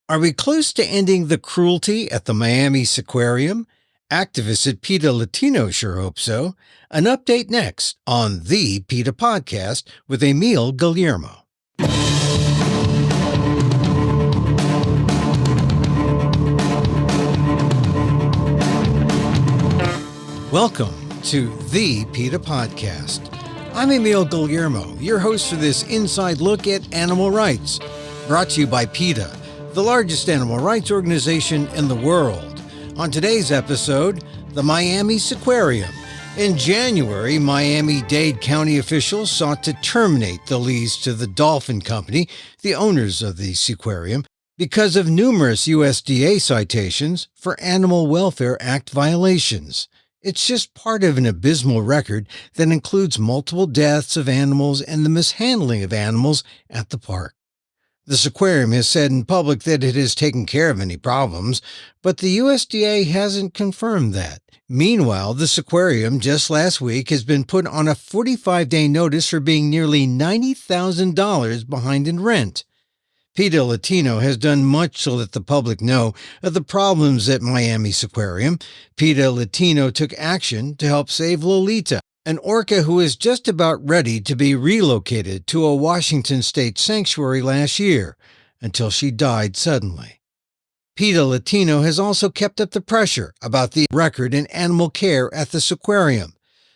Are we close to ending the cruelty at the Miami Seaquarium? Activists at PETA Latino sure hope so. An update next on the PETA Podcast with Emil Guillermo. Welcome to the PETA Podcast. I'm Emil Guillermo, your host for this inside look at animal rights, brought to you by PETA, the largest animal rights organization in the world. On today's episode, the Miami Seaquarium. In January, Miami-Dade County officials sought to terminate the lease to the Dolphin Company, the owners of the Seaquarium, because of numerous USDA citations for Animal Welfare Act violations. It's just part of an abysmal record that includes multiple deaths of animals and the mishandling of animals at the park. The Seaquarium has said in public that it has taken care of any problems, but the USDA hasn't confirmed that. Meanwhile, the Seaquarium just last week has been put on a 45-day notice for being nearly $90,000 behind in rent. PETA Latino has done much to let the public know of the problems at Miami Seaquarium. PETA Latino took action to help save Lolita, an orca who is just about ready to be relocated to a Washington state sanctuary last year, until she died suddenly. PETA Latino has also kept up the pressure about the record in animal care at the Seaquarium.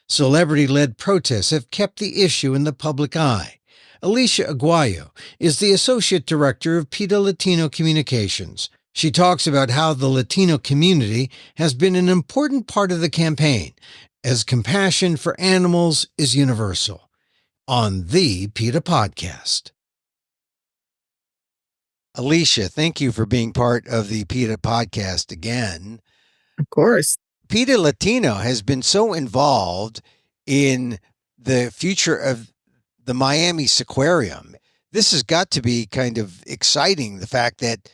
Celebrity-led protests have kept the issue in the public eye. Alicia Aguayo is the Associate Director of PETA Latino Communications. She talks about how the Latino community has been an important part of the campaign, as compassion for animals is universal. On the PETA Podcast. Alicia, thank you for being part of the PETA Podcast again. Of course. PETA Latino has been so involved in the future of the Miami Seaquarium. This has got to be kind of exciting, the fact that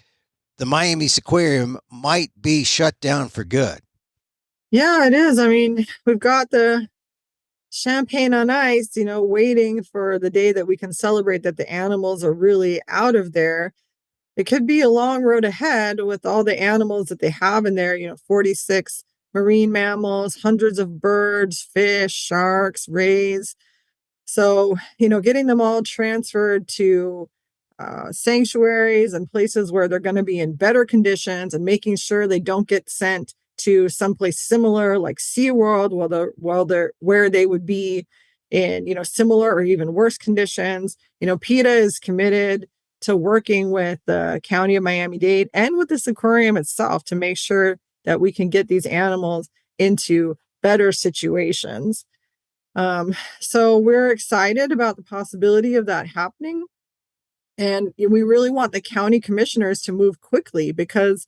the Miami Seaquarium might be shut down for good. Yeah, it is. I mean, we've got the champagne on ice, waiting for the day that we can celebrate that the animals are really out of there. It could be a long road ahead with all the animals that they have in there, 46 marine mammals, hundreds of birds, fish, sharks, rays. So, getting them all transferred to sanctuaries and places where they're going to be in better conditions and making sure they don't get sent to someplace similar like SeaWorld where they would be in, similar or even worse conditions. PETA is committed to working with the County of Miami-Dade and with this aquarium itself to make sure that we can get these animals into better situations. So we're excited about the possibility of that happening. And we really want the county commissioners to move quickly, because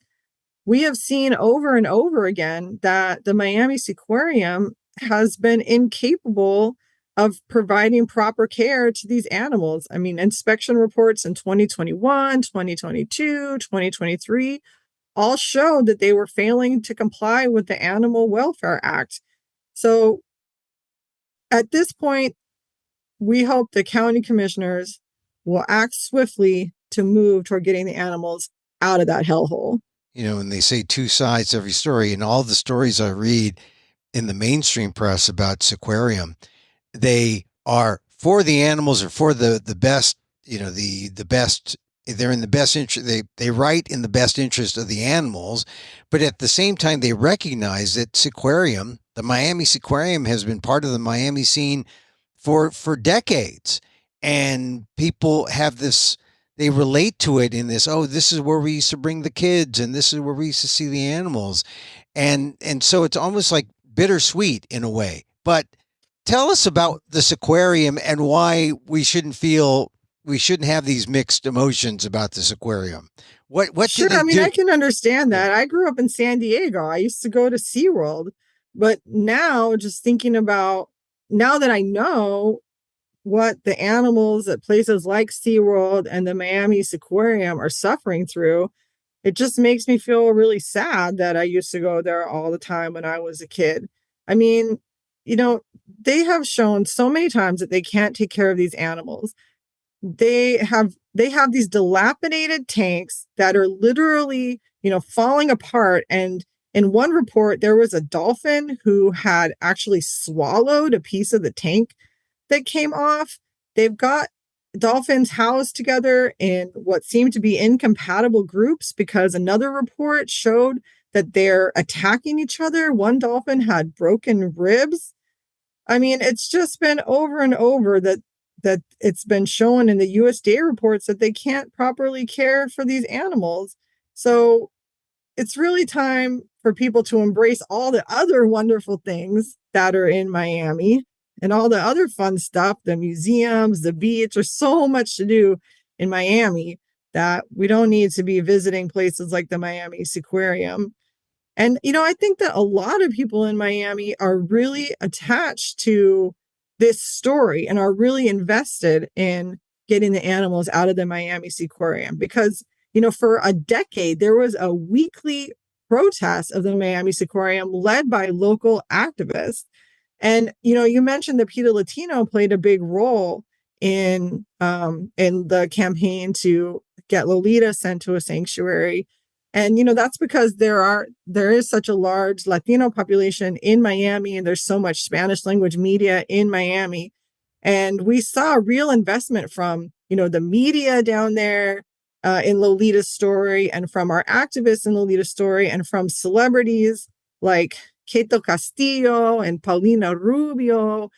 we have seen over and over again that the Miami Seaquarium has been incapable of providing proper care to these animals. I mean, inspection reports in 2021, 2022, 2023 all showed that they were failing to comply with the Animal Welfare Act. So at this point, we hope the county commissioners will act swiftly to move toward getting the animals out of that hellhole. And they say two sides to every story, and all the stories I read in the mainstream press about Seaquarium, they are for the animals or for the best, the best. They're in the best interest. They write in the best interest of the animals, but at the same time, they recognize that Seaquarium, the Miami Seaquarium, has been part of the Miami scene for decades, and people have this. They relate to it in this. Oh, this is where we used to bring the kids, and this is where we used to see the animals, and so it's almost like bittersweet in a way. But tell us about the Seaquarium and why we shouldn't have these mixed emotions about this aquarium. What Sure, did it do? I can understand that. I grew up in San Diego. I used to go to SeaWorld. But now, just thinking about, now that I know what the animals at places like SeaWorld and the Miami Seaquarium are suffering through, it just makes me feel really sad that I used to go there all the time when I was a kid. I mean, they have shown so many times that they can't take care of these animals. They have they have these dilapidated tanks that are literally, falling apart. And in one report, there was a dolphin who had actually swallowed a piece of the tank that came off. They've got dolphins housed together in what seem to be incompatible groups because another report showed that they're attacking each other. One dolphin had broken ribs. I mean, it's just been over and over that it's been shown in the USDA reports that they can't properly care for these animals. So it's really time for people to embrace all the other wonderful things that are in Miami and all the other fun stuff, the museums, the beach. There's so much to do in Miami that we don't need to be visiting places like the Miami Seaquarium. And, I think that a lot of people in Miami are really attached to this story and are really invested in getting the animals out of the Miami Seaquarium because, for a decade, there was a weekly protest of the Miami Seaquarium led by local activists. And, you mentioned the PETA Latino played a big role in the campaign to get Lolita sent to a sanctuary. And, that's because there is such a large Latino population in Miami, and there's so much Spanish language media in Miami. And we saw real investment from, the media down there in Lolita's story, and from our activists in Lolita's story, and from celebrities like Keto Castillo and Paulina Rubio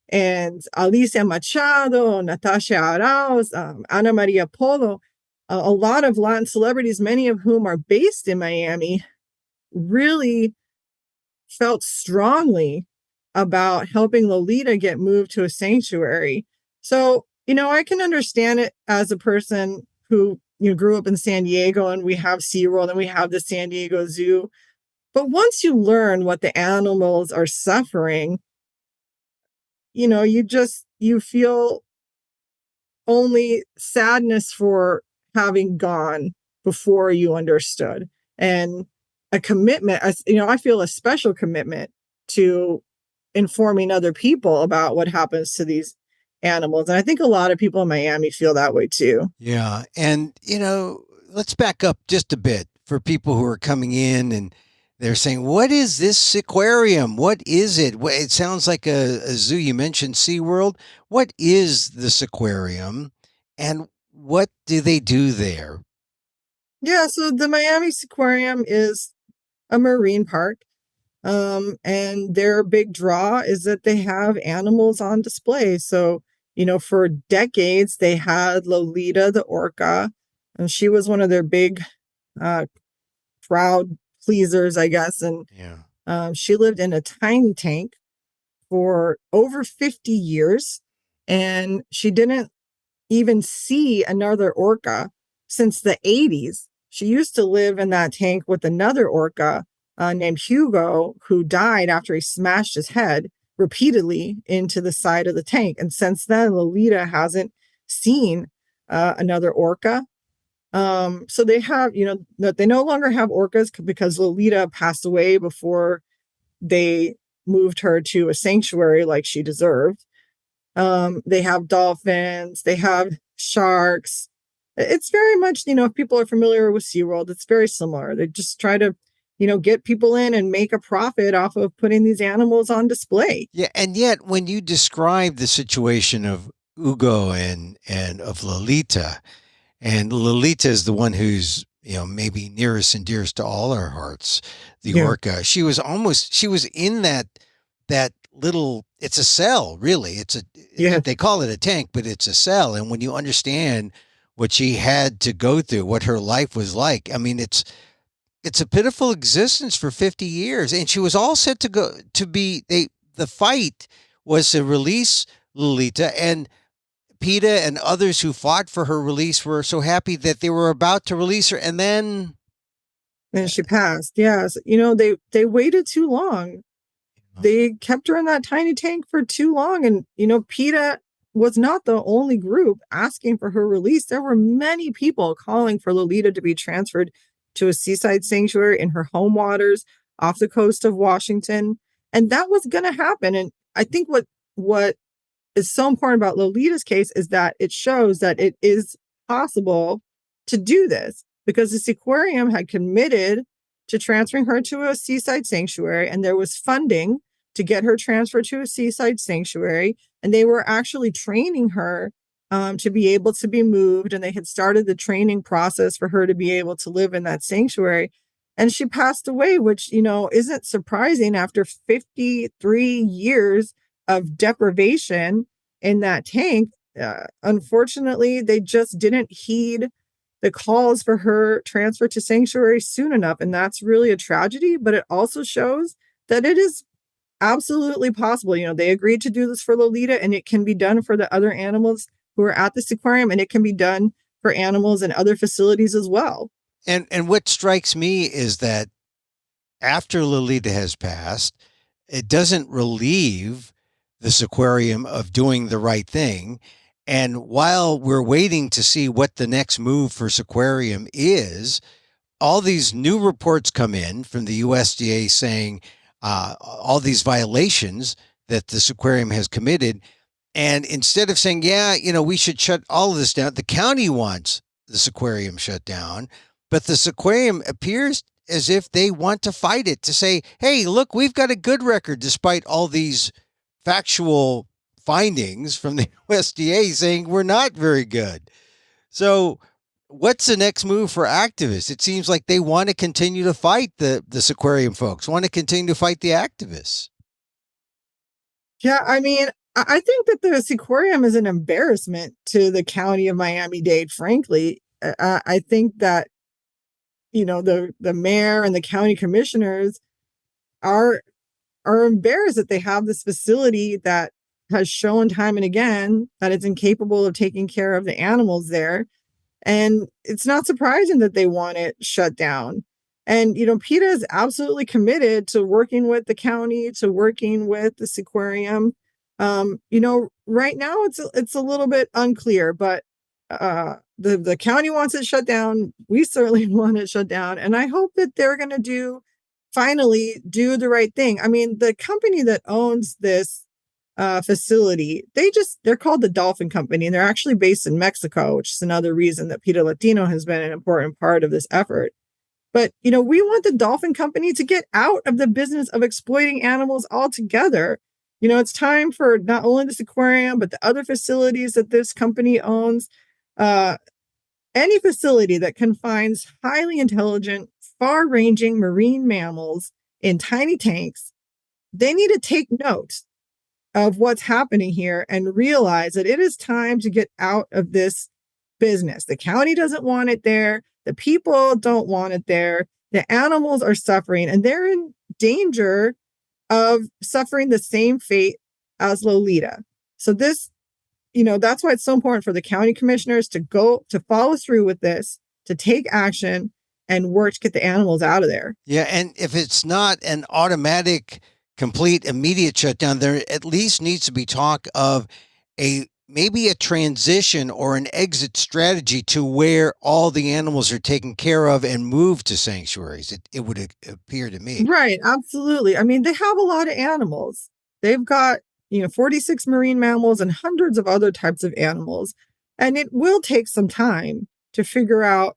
and Alicia Machado, Natasha Arauz, Ana Maria Polo. A lot of Latin celebrities, many of whom are based in Miami, really felt strongly about helping Lolita get moved to a sanctuary. So, I can understand it as a person who grew up in San Diego, and we have SeaWorld and we have the San Diego Zoo. But once you learn what the animals are suffering, you feel only sadness for having gone before you understood, and a commitment, I feel a special commitment to informing other people about what happens to these animals. And I think a lot of people in Miami feel that way too. Yeah. And, let's back up just a bit for people who are coming in and they're saying, what is this aquarium? What is it? It sounds like a zoo. You mentioned SeaWorld. What is this aquarium and what do they do there? Yeah, so the Miami Seaquarium is a marine park. And their big draw is that they have animals on display. So, for decades, they had Lolita the Orca, and she was one of their big crowd pleasers, I guess. And she lived in a tiny tank for over 50 years, and she didn't even see another orca since the 80s. She used to live in that tank with another orca named Hugo, who died after he smashed his head repeatedly into the side of the tank. And since then, Lolita hasn't seen another orca. So they have, they no longer have orcas because Lolita passed away before they moved her to a sanctuary like she deserved. They have dolphins, they have sharks. It's very much, if people are familiar with SeaWorld, it's very similar. They just try to, get people in and make a profit off of putting these animals on display. Yeah. And yet when you describe the situation of Hugo and of Lolita, and Lolita is the one who's, maybe nearest and dearest to all our hearts, the orca. She was in that little, it's a cell, really. They call it a tank, but it's a cell. And when you understand what she had to go through, what her life was like, I mean, it's a pitiful existence for 50 years. And she was all set the fight was to release Lolita, and PETA and others who fought for her release were so happy that they were about to release her. And then she passed. Yes. They waited too long. They kept her in that tiny tank for too long. And, PETA was not the only group asking for her release. There were many people calling for Lolita to be transferred to a seaside sanctuary in her home waters off the coast of Washington. And that was going to happen. And I think what is so important about Lolita's case is that it shows that it is possible to do this because the Seaquarium had committed to transferring her to a seaside sanctuary, and there was funding to get her transferred to a seaside sanctuary. And they were actually training her to be able to be moved. And they had started the training process for her to be able to live in that sanctuary. And she passed away, which, isn't surprising after 53 years of deprivation in that tank. Unfortunately, they just didn't heed the calls for her transfer to sanctuary soon enough. And that's really a tragedy, but it also shows that it is absolutely possible. They agreed to do this for Lolita, and it can be done for the other animals who are at this aquarium, and it can be done for animals in other facilities as well. And what strikes me is that after Lolita has passed, it doesn't relieve this aquarium of doing the right thing. And while we're waiting to see what the next move for Seaquarium is, all these new reports come in from the USDA saying all these violations that the Seaquarium has committed. And instead of saying, we should shut all of this down, the county wants the Seaquarium shut down. But the Seaquarium appears as if they want to fight it, to say, hey, look, we've got a good record despite all these factual findings from the USDA saying we're not very good. So what's the next move for activists? It seems like they want to continue to fight the Seaquarium folks, want to continue to fight the activists. Yeah, I mean, I think that the Seaquarium is an embarrassment to the county of Miami-Dade, frankly. I think that, the mayor and the county commissioners are embarrassed that they have this facility that has shown time and again that it's incapable of taking care of the animals there. And it's not surprising that they want it shut down. And, PETA is absolutely committed to working with the county, to working with the Seaquarium. Right now it's a little bit unclear, but the county wants it shut down. We certainly want it shut down. And I hope that they're going to finally do the right thing. I mean, the company that owns this facility, they're called the Dolphin Company, and they're actually based in Mexico, which is another reason that PETA Latino has been an important part of this effort. But, we want the Dolphin Company to get out of the business of exploiting animals altogether. It's time for not only this aquarium, but the other facilities that this company owns. Any facility that confines highly intelligent, far-ranging marine mammals in tiny tanks, they need to take note of what's happening here and realize that it is time to get out of this business. The county doesn't want it there. The people don't want it there. The animals are suffering, and they're in danger of suffering the same fate as Lolita. So this, that's why it's so important for the county commissioners to follow through with this, to take action and work to get the animals out of there. Yeah. And if it's not an automatic, complete, immediate shutdown, there at least needs to be talk of maybe a transition or an exit strategy to where all the animals are taken care of and moved to sanctuaries. It would appear to me. Right. Absolutely. I mean, they have a lot of animals. They've got, 46 marine mammals and hundreds of other types of animals. And it will take some time to figure out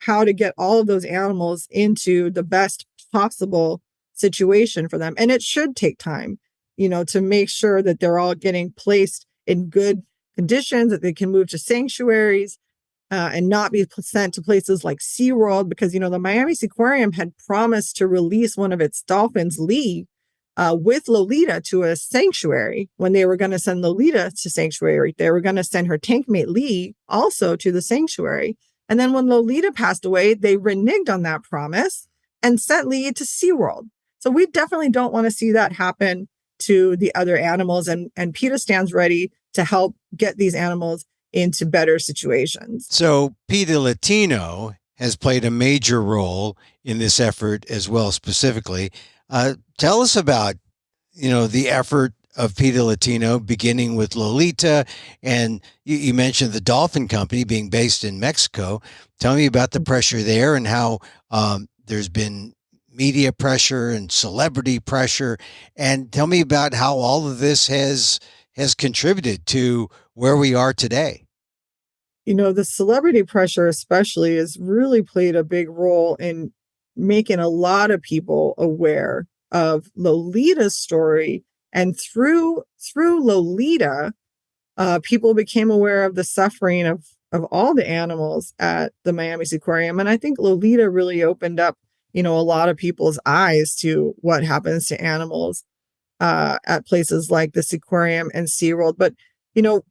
how to get all of those animals into the best possible situation for them. And it should take time, to make sure that they're all getting placed in good conditions, that they can move to sanctuaries and not be sent to places like SeaWorld, because, the Miami Seaquarium had promised to release one of its dolphins, Lee, with Lolita to a sanctuary. When they were going to send Lolita to sanctuary, they were going to send her tankmate Lee also to the sanctuary. And then when Lolita passed away, they reneged on that promise and sent Lee to SeaWorld. So we definitely don't want to see that happen to the other animals. And PETA stands ready to help get these animals into better situations. So PETA Latino has played a major role in this effort as well, specifically. Tell us about, the effort of PETA Latino, beginning with Lolita, and you mentioned the Dolphin Company being based in Mexico. Tell me about the pressure there and how there's been media pressure and celebrity pressure, and tell me about how all of this has contributed to where we are today. the celebrity pressure especially has really played a big role in making a lot of people aware of Lolita's story. And through Lolita, people became aware of the suffering of all the animals at the Miami Seaquarium. And I think Lolita really opened up, a lot of people's eyes to what happens to animals at places like the Seaquarium and SeaWorld. But, you know,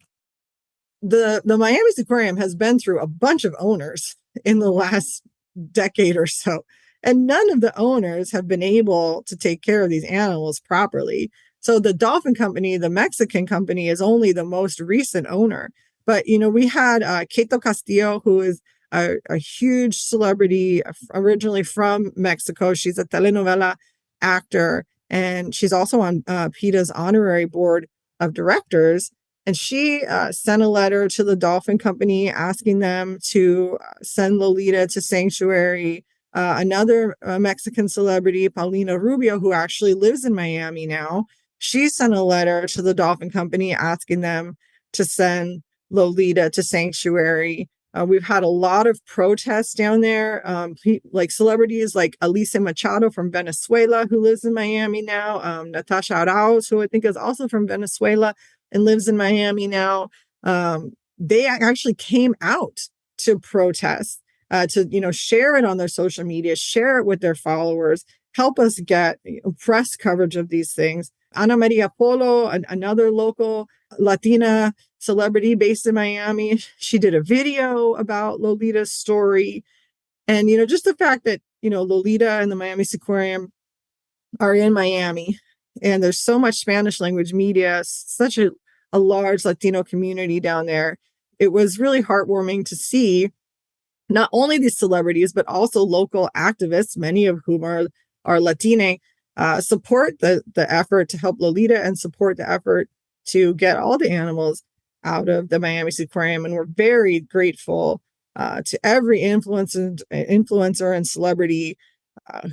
the Miami Aquarium has been through a bunch of owners in the last decade or so, and none of the owners have been able to take care of these animals properly. So the dolphin company, the Mexican company, is only the most recent owner. But we had Keto Castillo, who is a huge celebrity, originally from Mexico. She's a telenovela actor, and she's also on PETA's honorary board of directors. And she sent a letter to the dolphin company asking them to send Lolita to sanctuary. Another Mexican celebrity, Paulina Rubio, who actually lives in Miami now, she sent a letter to the dolphin company asking them to send Lolita to sanctuary. We've had a lot of protests down there, like celebrities like Alicia Machado from Venezuela, who lives in Miami now, Natasha Arauz, who I think is also from Venezuela and lives in Miami now. They actually came out to protest, to share it on their social media, share it with their followers, help us get press coverage of these things. Ana Maria Polo, another local Latina celebrity based in Miami, she did a video about Lolita's story. And, just the fact that, Lolita and the Miami Seaquarium are in Miami, and there's so much Spanish language media, such a large Latino community down there. It was really heartwarming to see not only these celebrities, but also local activists, many of whom are Latina, support the effort to help Lolita and support the effort to get all the animals out of the Miami Seaquarium. And we're very grateful to every influencer and celebrity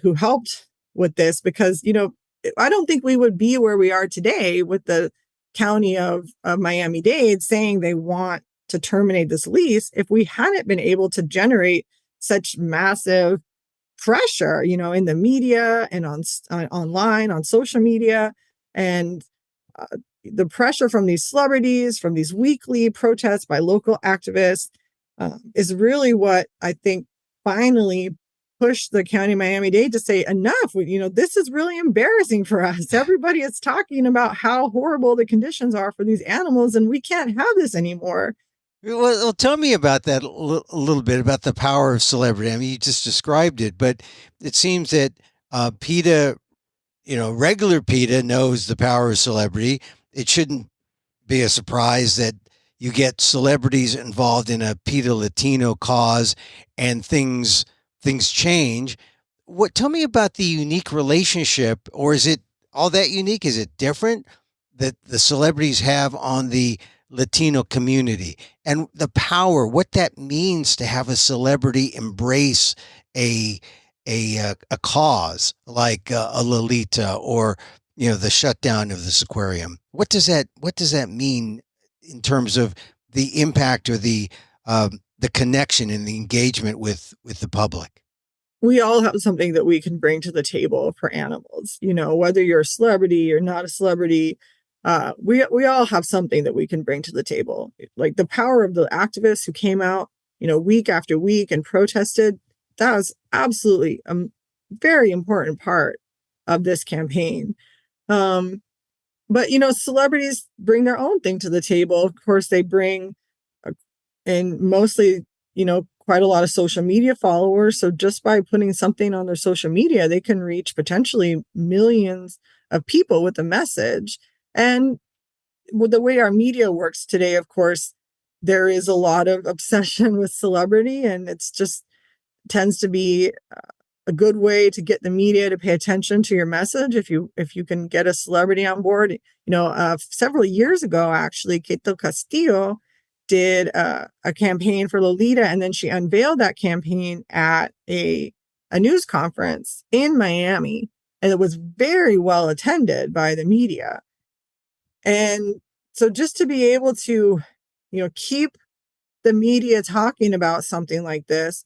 who helped with this, because, I don't think we would be where we are today with the county of Miami-Dade saying they want to terminate this lease if we hadn't been able to generate such massive pressure, in the media and online, on social media. And the pressure from these celebrities, from these weekly protests by local activists, is really what I think finally pushed the county of Miami-Dade to say, enough, this is really embarrassing for us. Everybody is talking about how horrible the conditions are for these animals, and we can't have this anymore. Well, tell me about that a little bit, about the power of celebrity. I mean, you just described it, but it seems that PETA, regular PETA knows the power of celebrity. It shouldn't be a surprise that you get celebrities involved in a PETA Latino cause and things change. Tell me about the unique relationship, or is it all that unique? Is it different that the celebrities have on the Latino community, and the power, what that means to have a celebrity embrace a a cause like a Lolita, or the shutdown of this aquarium? What does that mean in terms of the impact, or the connection and the engagement with the public? We all have something that we can bring to the table for animals, whether you're a celebrity or not a celebrity. We all have something that we can bring to the table. Like the power of the activists who came out, week after week and protested. That was absolutely a very important part of this campaign. But celebrities bring their own thing to the table. Of course, they bring, and mostly, quite a lot of social media followers. So just by putting something on their social media, they can reach potentially millions of people with a message. And with the way our media works today, of course, there is a lot of obsession with celebrity, and it's just tends to be a good way to get the media to pay attention to your message. If you can get a celebrity on board, several years ago, actually, Keto Castillo did a campaign for Lolita, and then she unveiled that campaign at a news conference in Miami, and it was very well attended by the media. And so just to be able to, keep the media talking about something like this,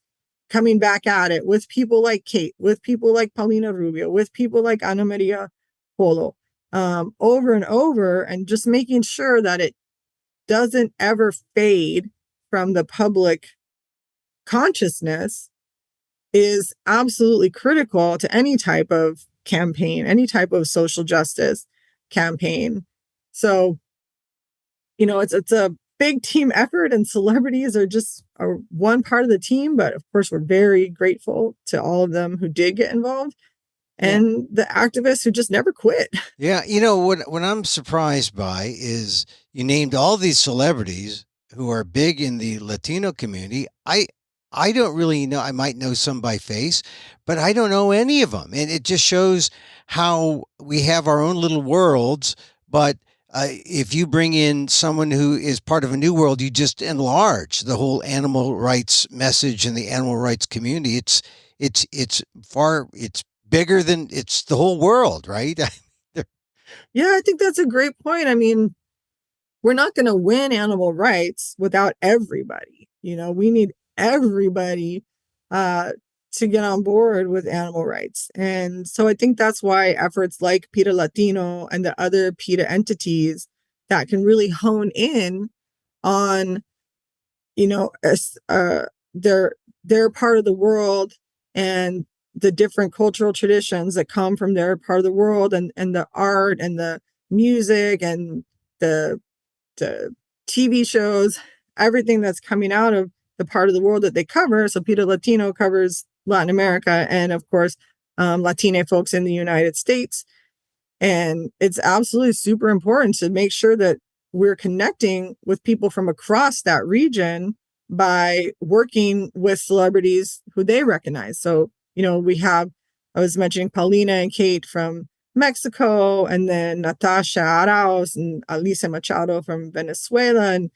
coming back at it with people like Kate, with people like Paulina Rubio, with people like Ana Maria Polo, over and over, and just making sure that it doesn't ever fade from the public consciousness is absolutely critical to any type of campaign, any type of social justice campaign. So, it's a big team effort, and celebrities are just one part of the team. But of course, we're very grateful to all of them who did get involved, and the activists who just never quit. Yeah. What I'm surprised by is you named all these celebrities who are big in the Latino community. I don't really know. I might know some by face, but I don't know any of them. And it just shows how we have our own little worlds. But if you bring in someone who is part of a new world, you just enlarge the whole animal rights message in the animal rights community. It's bigger than it's the whole world, right? Yeah, I think that's a great point. I mean, we're not going to win animal rights without everybody. We need everybody to get on board with animal rights. And so I think that's why efforts like PETA Latino and the other PETA entities that can really hone in on, their part of the world and the different cultural traditions that come from their part of the world, and the art and the music and the TV shows, everything that's coming out of the part of the world that they cover. So PETA Latino covers Latin America and, of course, Latina folks in the United States. And it's absolutely super important to make sure that we're connecting with people from across that region by working with celebrities who they recognize. So, I was mentioning Paulina and Kate from Mexico, and then Natasha Arauz and Alicia Machado from Venezuela. And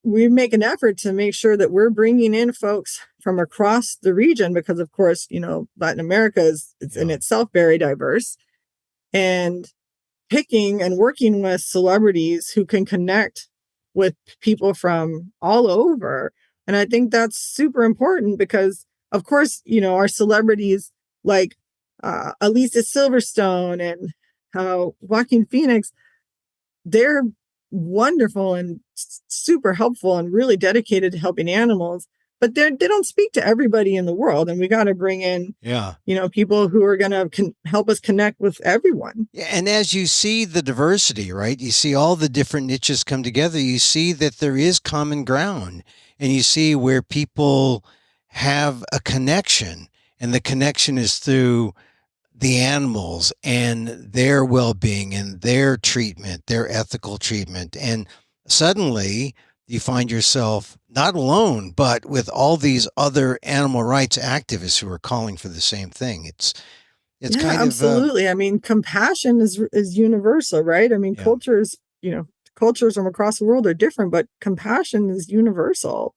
we make an effort to make sure that we're bringing in folks from across the region because, of course, Latin America is in itself very diverse. And picking and working with celebrities who can connect with people from all over. And I think that's super important because, of course, our celebrities like Alicia Silverstone and Joaquin Phoenix, they're wonderful and super helpful and really dedicated to helping animals, but they don't speak to everybody in the world. And we got to bring in, people who are going to help us connect with everyone. Yeah, and as you see the diversity, right, you see all the different niches come together, you see that there is common ground, and you see where people have a connection, and the connection is through the animals and their well-being and their treatment, their ethical treatment. And suddenly you find yourself not alone, but with all these other animal rights activists who are calling for the same thing. It's kind of absolutely. I mean, compassion is universal, right? I mean, cultures from across the world are different, but compassion is universal.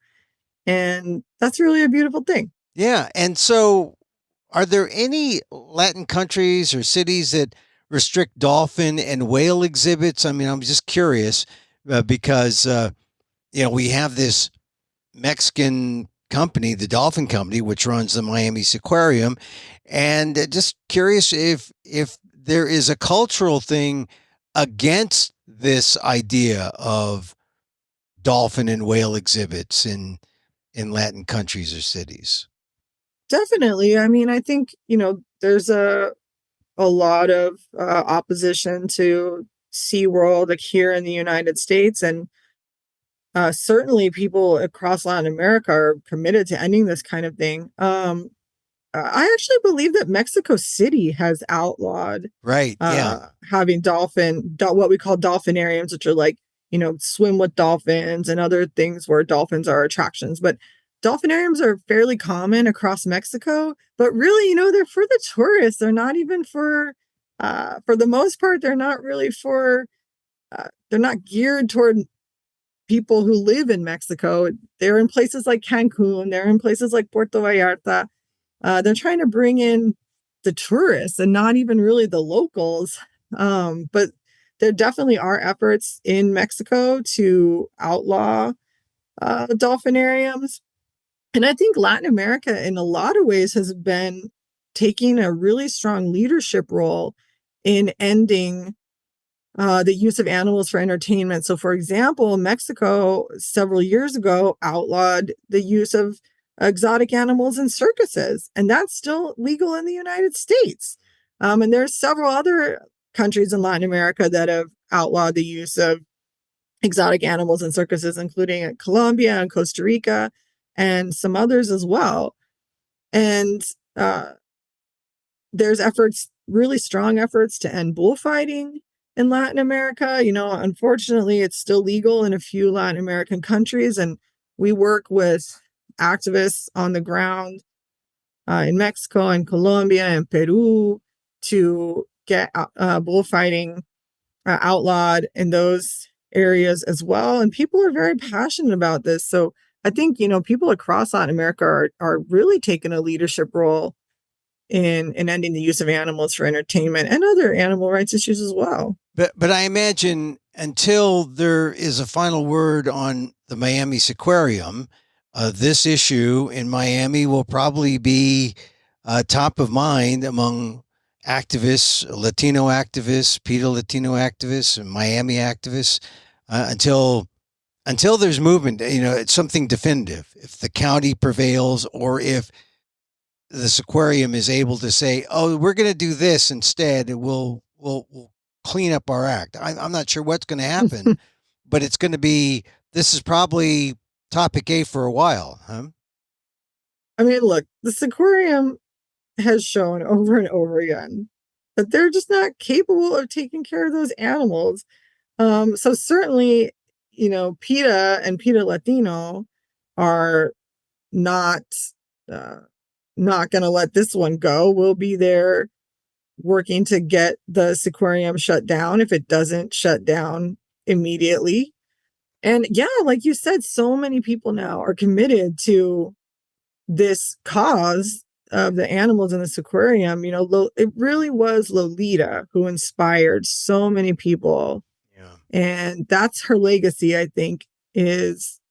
And that's really a beautiful thing. Yeah. And so are there any Latin countries or cities that restrict dolphin and whale exhibits? I mean, I'm just curious because, we have this Mexican company, the Dolphin Company, which runs the Miami Seaquarium. And just curious if there is a cultural thing against this idea of dolphin and whale exhibits in Latin countries or cities. Definitely. I mean, I think, there's a lot of opposition to SeaWorld here in the United States. And certainly people across Latin America are committed to ending this kind of thing. I actually believe that Mexico City has outlawed having what we call dolphinariums, which are like, swim with dolphins and other things where dolphins are attractions. But dolphinariums are fairly common across Mexico, but really, they're for the tourists. They're not even for the most part, they're not really they're not geared toward people who live in Mexico. They're in places like Cancun. They're in places like Puerto Vallarta. They're trying to bring in the tourists and not even really the locals. But there definitely are efforts in Mexico to outlaw dolphinariums. And I think Latin America, in a lot of ways, has been taking a really strong leadership role in ending the use of animals for entertainment. So, for example, Mexico several years ago outlawed the use of exotic animals in circuses, and that's still legal in the United States. And there's several other countries in Latin America that have outlawed the use of exotic animals in circuses, including Colombia and Costa Rica and some others as well. And there's efforts, really strong efforts to end bullfighting in Latin America. Unfortunately, it's still legal in a few Latin American countries, and we work with activists on the ground in Mexico and Colombia and Peru to get bullfighting outlawed in those areas as well. And people are very passionate about this. So I think, people across Latin America are really taking a leadership role in ending the use of animals for entertainment and other animal rights issues as well. But I imagine until there is a final word on the Miami Seaquarium, this issue in Miami will probably be top of mind among activists, Latino activists, PETA Latino activists, and Miami activists until there's movement. It's something definitive. If the county prevails, or if the Seaquarium is able to say, "Oh, we're going to do this instead," we'll clean up our act. I'm not sure what's going to happen, but it's going to be. This is probably topic A for a while, huh? I mean, look, the Seaquarium has shown over and over again that they're just not capable of taking care of those animals. So certainly, PETA and PETA Latino are not going to let this one go. We'll be there working to get the Seaquarium shut down if it doesn't shut down immediately. And yeah, like you said, so many people now are committed to this cause of the animals in the Seaquarium. It really was Lolita who inspired so many people. Yeah. And that's her legacy, I think, is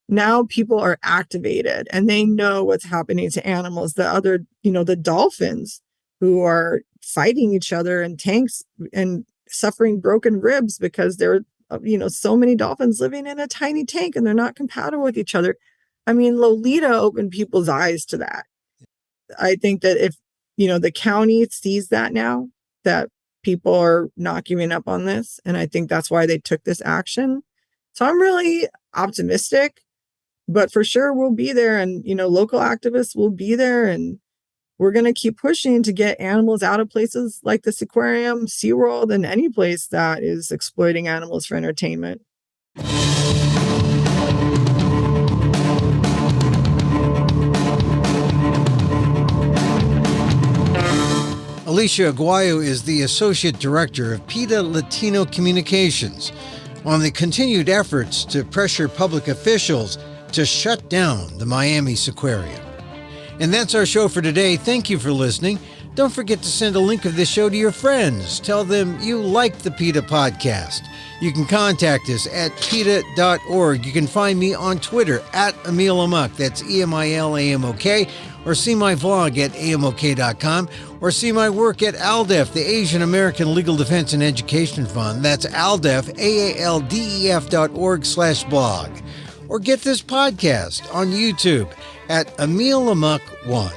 now people are activated and they know what's happening to animals. The other, the dolphins who are fighting each other in tanks and suffering broken ribs because they're, so many dolphins living in a tiny tank and they're not compatible with each other. I mean, Lolita opened people's eyes to that. I think that if, the county sees that now, that people are not giving up on this. And I think that's why they took this action. So I'm really optimistic, but for sure we'll be there, and, local activists will be there, and we're going to keep pushing to get animals out of places like the Seaquarium, SeaWorld, and any place that is exploiting animals for entertainment. Alicia Aguayo is the Associate Director of PETA Latino Communications on the continued efforts to pressure public officials to shut down the Miami Seaquarium. And that's our show for today. Thank you for listening. Don't forget to send a link of this show to your friends. Tell them you like the PETA Podcast. You can contact us at PETA.org. You can find me on Twitter at Emil Amok. That's EMILAMOK. Or see my vlog at AMOK.com. Or see my work at ALDEF, the Asian American Legal Defense and Education Fund. That's ALDEF, AALDEF.org/blog. Or get this podcast on YouTube at Emil Amok 1.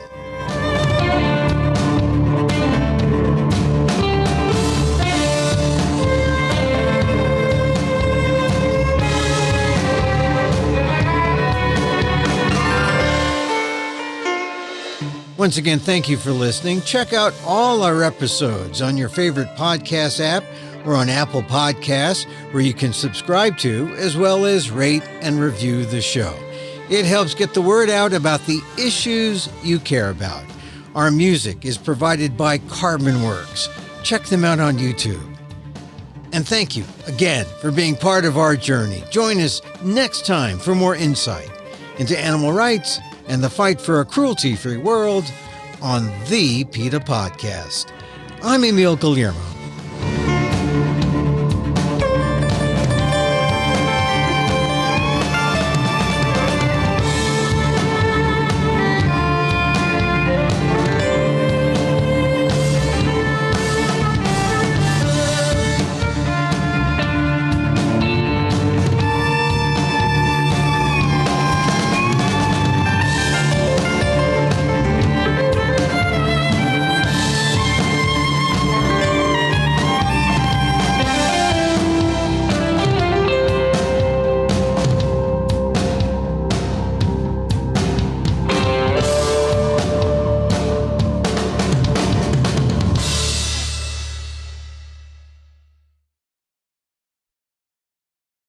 Once again, thank you for listening. Check out all our episodes on your favorite podcast app or on Apple Podcasts, where you can subscribe to, as well as rate and review the show. It helps get the word out about the issues you care about. Our music is provided by Carbonworks. Check them out on YouTube. And thank you again for being part of our journey. Join us next time for more insight into animal rights and the fight for a cruelty-free world on the PETA Podcast. I'm Emil Guillermo.